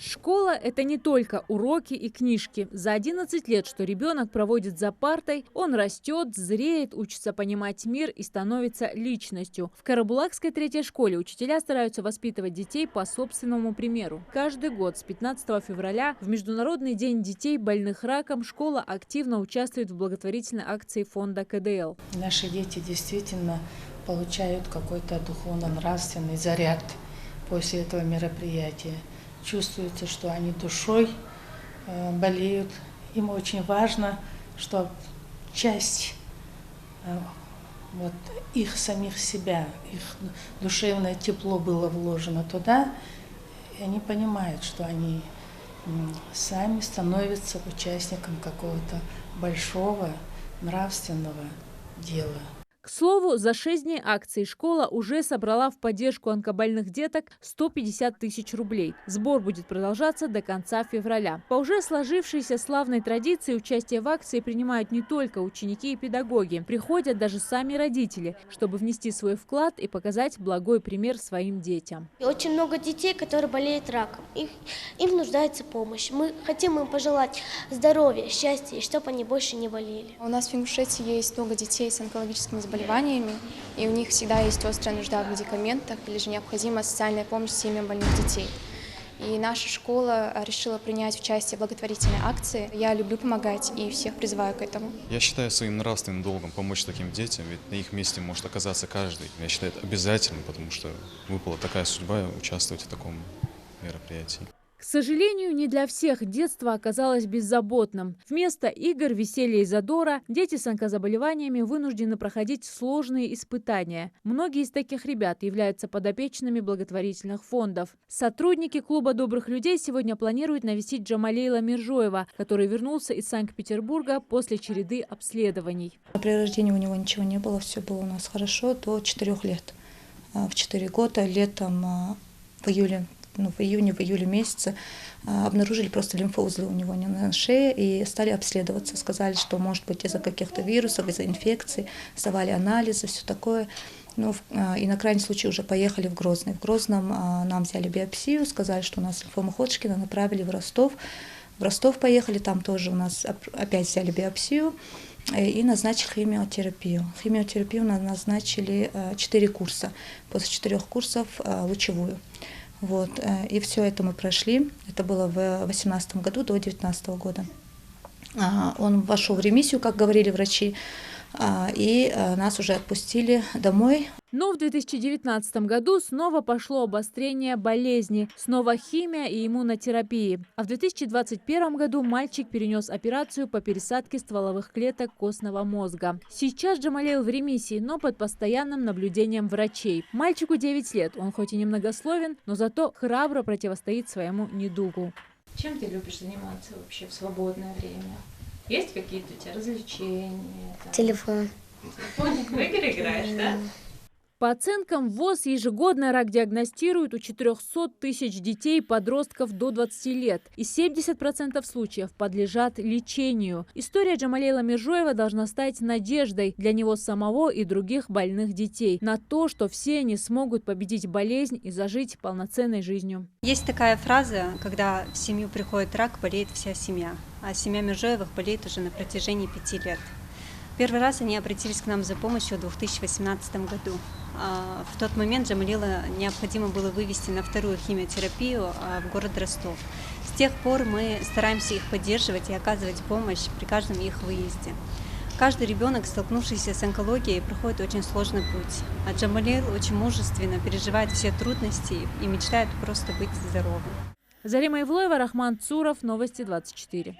Школа – это не только уроки и книжки. За 11 лет, что ребенок проводит за партой, он растет, зреет, учится понимать мир и становится личностью. В Карабулакской третьей школе учителя стараются воспитывать детей по собственному примеру. Каждый год с 15 февраля в Международный день детей, больных раком, школа активно участвует в благотворительной акции фонда КДЛ. Наши дети действительно получают какой-то духовно-нравственный заряд после этого мероприятия. Чувствуется, что они душой болеют. Им очень важно, чтобы часть их самих себя, их душевное тепло было вложено туда, и они понимают, что они сами становятся участником какого-то большого нравственного дела. К слову, за 6 дней акции школа уже собрала в поддержку онкобольных деток 150 тысяч рублей. Сбор будет продолжаться до конца февраля. По уже сложившейся славной традиции участие в акции принимают не только ученики и педагоги. Приходят даже сами родители, чтобы внести свой вклад и показать благой пример своим детям. Очень много детей, которые болеют раком. Им нуждается помощь. Мы хотим им пожелать здоровья, счастья, и чтобы они больше не болели. У нас в Ингушетии есть много детей с онкологическими заболеваниями, и у них всегда есть острая нужда в медикаментах или же необходима социальная помощь семьям больных детей. И наша школа решила принять участие в благотворительной акции. Я люблю помогать и всех призываю к этому. Я считаю своим нравственным долгом помочь таким детям, ведь на их месте может оказаться каждый. Я считаю это обязательным, потому что выпала такая судьба участвовать в таком мероприятии. К сожалению, не для всех детство оказалось беззаботным. Вместо игр, веселья и задора дети с онкозаболеваниями вынуждены проходить сложные испытания. Многие из таких ребят являются подопечными благотворительных фондов. Сотрудники клуба добрых людей сегодня планируют навестить Джамалейла Миржоева, который вернулся из Санкт-Петербурга после череды обследований. При рождении у него ничего не было, все было у нас хорошо до 4 лет. В 4 года летом в июне-июле месяце обнаружили просто лимфоузлы у него на шее и стали обследоваться. Сказали, что может быть из-за каких-то вирусов, из-за инфекций, сдавали анализы, все такое. И на крайний случай уже поехали в Грозный. В Грозном нам взяли биопсию, сказали, что у нас лимфома Ходжкина, направили в Ростов. В Ростов поехали, там тоже у нас опять взяли биопсию и назначили химиотерапию. Химиотерапию назначили 4 курса. После 4 курсов лучевую. И все это мы прошли. Это было в 2018 году до 2019 года. Он вошел в ремиссию, как говорили врачи, и нас уже отпустили домой. Но в 2019 году снова пошло обострение болезни, снова химия и иммунотерапии. А в 2021 году мальчик перенес операцию по пересадке стволовых клеток костного мозга. Сейчас Джамалейл в ремиссии, но под постоянным наблюдением врачей. Мальчику 9 лет, он хоть и немногословен, но зато храбро противостоит своему недугу. Чем ты любишь заниматься вообще в свободное время? Есть какие-то у тебя развлечения? Телефон. В игры играешь, да? По оценкам ВОЗ, ежегодно рак диагностируют у 400 тысяч детей и подростков до 20 лет. И 70% случаев подлежат лечению. История Джамалейла Миржоева должна стать надеждой для него самого и других больных детей на то, что все они смогут победить болезнь и зажить полноценной жизнью. Есть такая фраза, когда в семью приходит рак, болеет вся семья. А семья Миржоевых болеет уже на протяжении 5 лет. Первый раз они обратились к нам за помощью в 2018 году. В тот момент Джамалейла необходимо было вывести на 2-ю химиотерапию в город Ростов. С тех пор мы стараемся их поддерживать и оказывать помощь при каждом их выезде. Каждый ребенок, столкнувшийся с онкологией, проходит очень сложный путь. А Джамалейл очень мужественно переживает все трудности и мечтает просто быть здоровым. Зарима Ивлоева, Рахман Цуров, Новости 24.